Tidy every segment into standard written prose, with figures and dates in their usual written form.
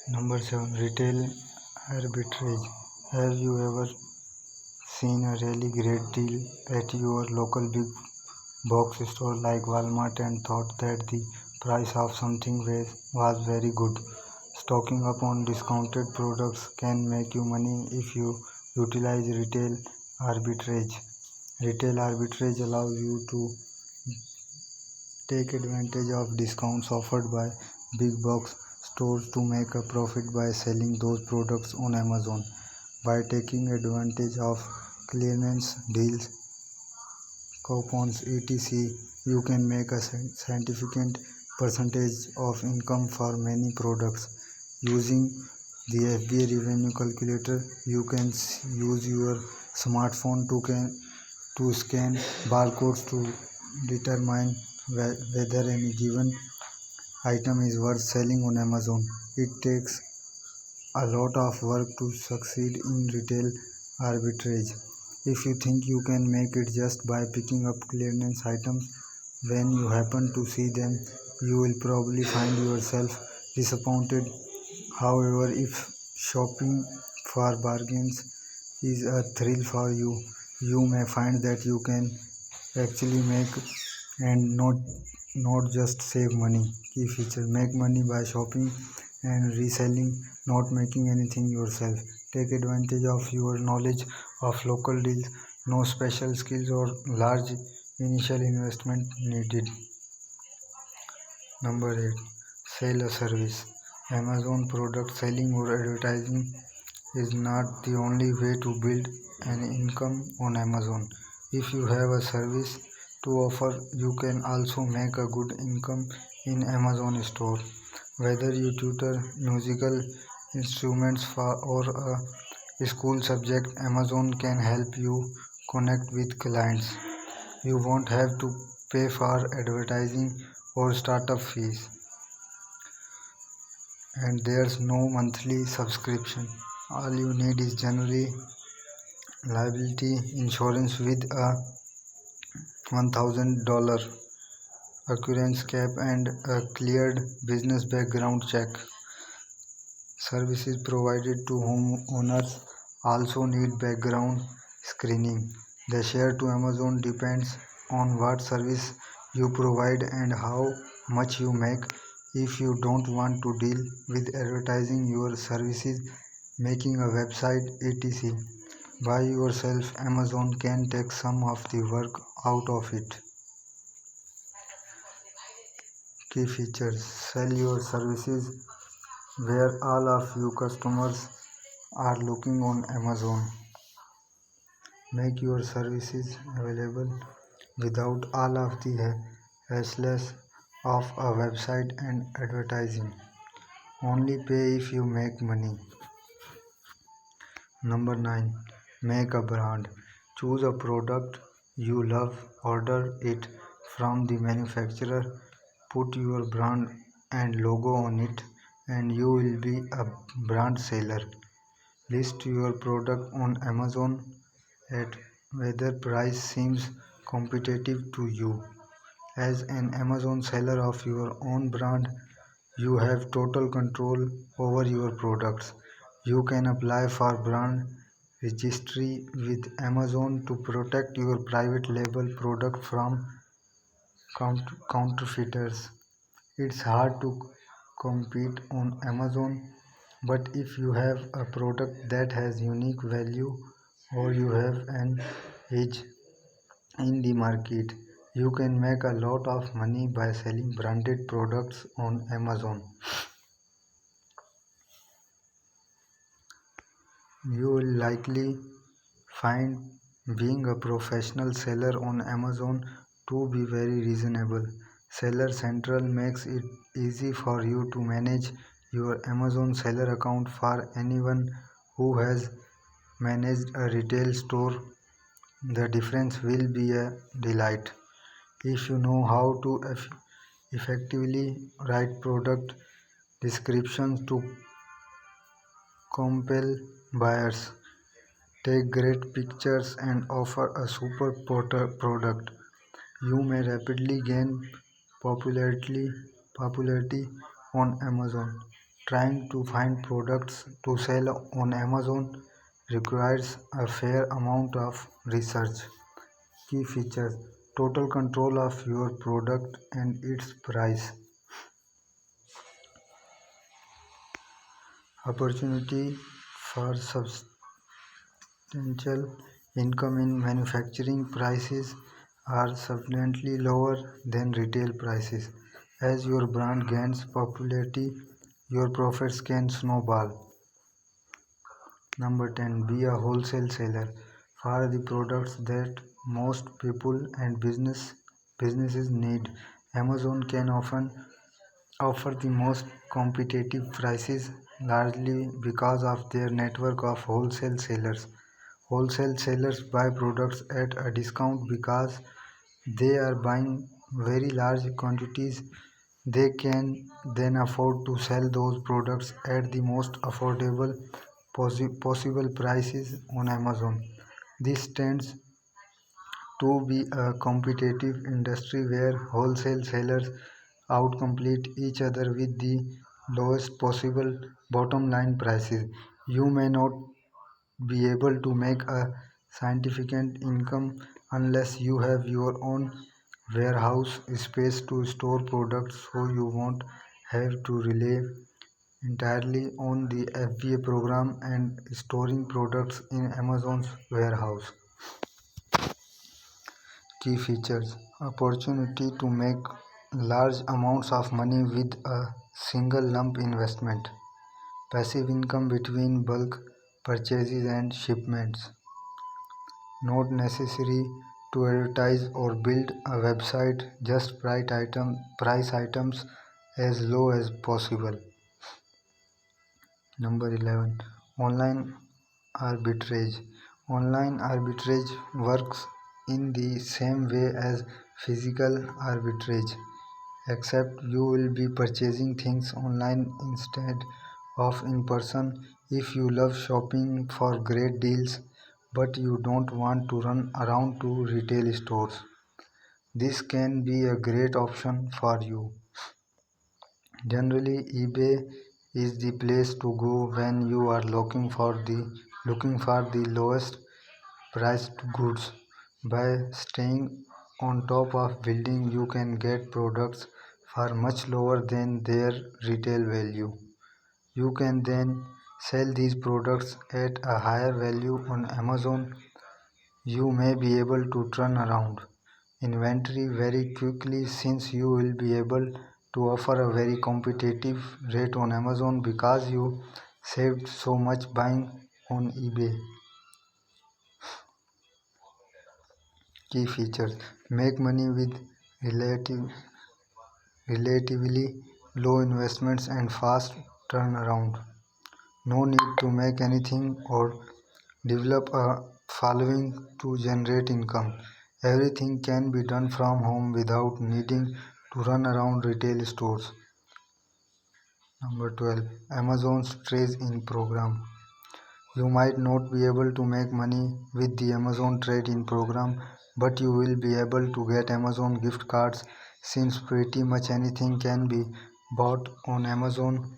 Number 7. Retail arbitrage. Have you ever seen a really great deal at your local big box store like Walmart and thought that the price of something was very good? Stocking up on discounted products can make you money if you utilize retail arbitrage. Retail arbitrage allows you to take advantage of discounts offered by big box stores to make a profit by selling those products on Amazon. By taking advantage of clearance deals, coupons, etc., you can make a significant percentage of income for many products. Using the FBA revenue calculator, you can use your smartphone to scan barcodes to determine whether any given item is worth selling on Amazon. It takes a lot of work to succeed in retail arbitrage. If you think you can make it just by picking up clearance items when you happen to see them, you will probably find yourself disappointed. However, if shopping for bargains is a thrill for you, you may find that you can actually make and not just save money. Key feature: make money by shopping and reselling, not making anything yourself. Take advantage of your knowledge of local deals. No special skills or large initial investment needed. Number 8. Sell a service. Amazon product selling or advertising is not the only way to build an income on Amazon. If you have a service to offer, you can also make a good income in Amazon store. Whether you tutor musical instruments or a school subject, Amazon can help you connect with clients. You won't have to pay for advertising or startup fees, and there's no monthly subscription. All you need is generally liability insurance with a $1,000 occurrence cap and a cleared business background check. Services provided to homeowners also need background screening. The share to Amazon depends on what service you provide and how much you make. If you don't want to deal with advertising your services, making a website, etc., by yourself, Amazon can take some of the work out of it. Key features: sell your services where all of you customers are looking on Amazon. Make your services available without all of the hassles of a website and advertising. Only pay if you make money. Number 9. Make a brand. Choose a product you love, order it from the manufacturer, put your brand and logo on it, and you will be a brand seller. List your product on Amazon at whether price seems competitive to you. As an Amazon seller of your own brand, you have total control over your products. You can apply for brand registry with Amazon to protect your private label product from counterfeiters. It's hard to compete on Amazon, but if you have a product that has unique value or you have an edge in the market, you can make a lot of money by selling branded products on Amazon. You will likely find being a professional seller on Amazon to be very reasonable. Seller Central makes it easy for you to manage your Amazon seller account. For anyone who has managed a retail store, the difference will be a delight. If you know how to effectively write product descriptions to compel buyers, take great pictures, and offer a super product, you may rapidly gain popularity on Amazon. Trying to find products to sell on Amazon requires a fair amount of research. Key features: total control of your product and its price. Opportunity for substantial income in manufacturing. Prices are substantially lower than retail prices. As your brand gains popularity, your profits can snowball. Number 10. Be a wholesale seller. For the products that most people and businesses need, Amazon can often offer the most competitive prices, largely because of their network of wholesale sellers. Wholesale sellers buy products at a discount because they are buying very large quantities. They can then afford to sell those products at the most affordable possible prices on Amazon. This tends to be a competitive industry where wholesale sellers outcompete each other with the lowest possible bottom line prices. You may not be able to make a significant income unless you have your own warehouse space to store products, so you won't have to rely entirely on the FBA program and storing products in Amazon's warehouse. Key features: opportunity to make large amounts of money with a single lump investment, passive income between bulk purchases and shipments, not necessary to advertise or build a website, just price items as low as possible. Number 11. Online arbitrage. Online arbitrage works in the same way as physical arbitrage, except you will be purchasing things online instead of in person. If you love shopping for great deals but you don't want to run around to retail stores, this can be a great option for you. Generally, eBay is the place to go when you are looking for the lowest priced goods. By staying on top of building, you can get products for much lower than their retail value. You can then sell these products at a higher value on Amazon. You may be able to turn around inventory very quickly since you will be able to offer a very competitive rate on Amazon because you saved so much buying on eBay. Key features: make money with relative, relatively low investments and fast turnaround. No need to make anything or develop a following to generate income. Everything can be done from home without needing to run around retail stores. Number 12. Amazon's Trade-in Program. You might not be able to make money with the Amazon Trade-in Program, but you will be able to get Amazon gift cards since pretty much anything can be bought on Amazon.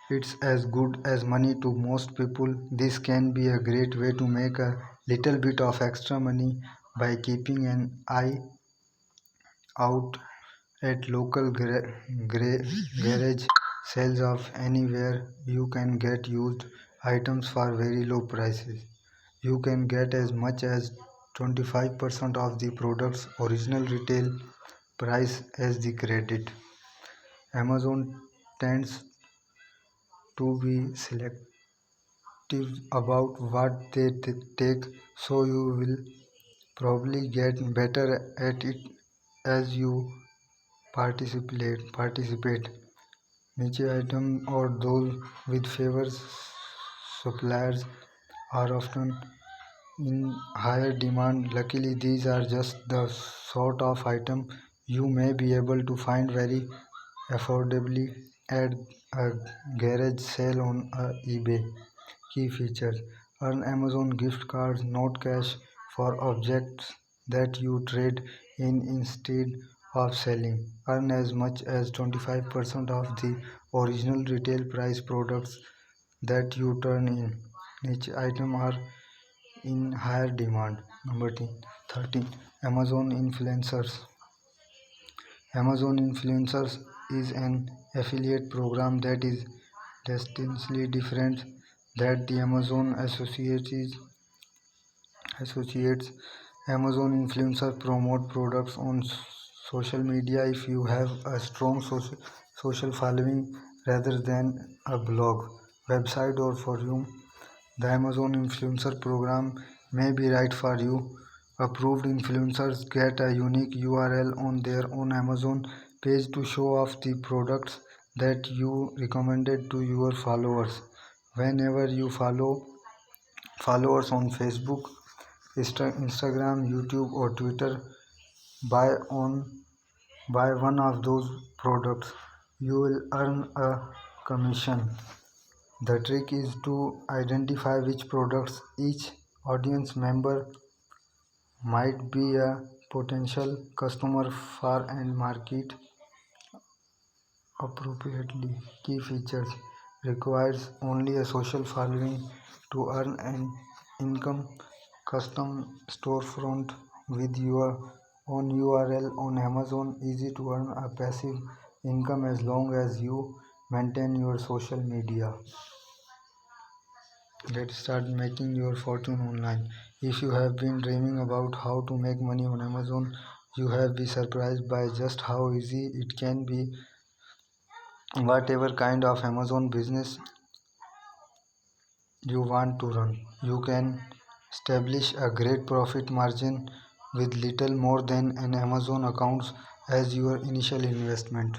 It's as good as money to most people. This can be a great way to make a little bit of extra money by keeping an eye out at local garage sales of anywhere. You can get used items for very low prices. You can get as much as 25% of the product's original retail price as the credit. Amazon tends to be selective about what they take, so you will probably get better at it as you participate. Niche items or those with favors suppliers are often in higher demand. Luckily, these are just the sort of item you may be able to find very affordably at a garage sale on eBay. Key features: earn Amazon gift cards, not cash, for objects that you trade in instead of selling. Earn as much as 25% of the original retail price products that you turn in. Niche items are in higher demand. Number 13. Amazon influencers. Amazon influencers is an affiliate program that is distinctly different that the Amazon associates. Amazon influencers promote products on social media. If you have a strong social following rather than a blog, website, or forum, the Amazon influencer program may be right for you. Approved influencers get a unique URL on their own Amazon page to show off the products that you recommended to your followers. Whenever you follow followers on Facebook, Instagram, YouTube, or Twitter buy on buy one of those products, you will earn a commission. The trick is to identify which products each audience member might be a potential customer for and market appropriately. Key features: requires only a social following to earn an income. Custom storefront with your own URL on Amazon. Easy to earn a passive income as long as you maintain your social media. Let's start making your fortune online. If you have been dreaming about how to make money on Amazon, you have been surprised by just how easy it can be. Whatever kind of Amazon business you want to run, you can establish a great profit margin with little more than an Amazon account as your initial investment.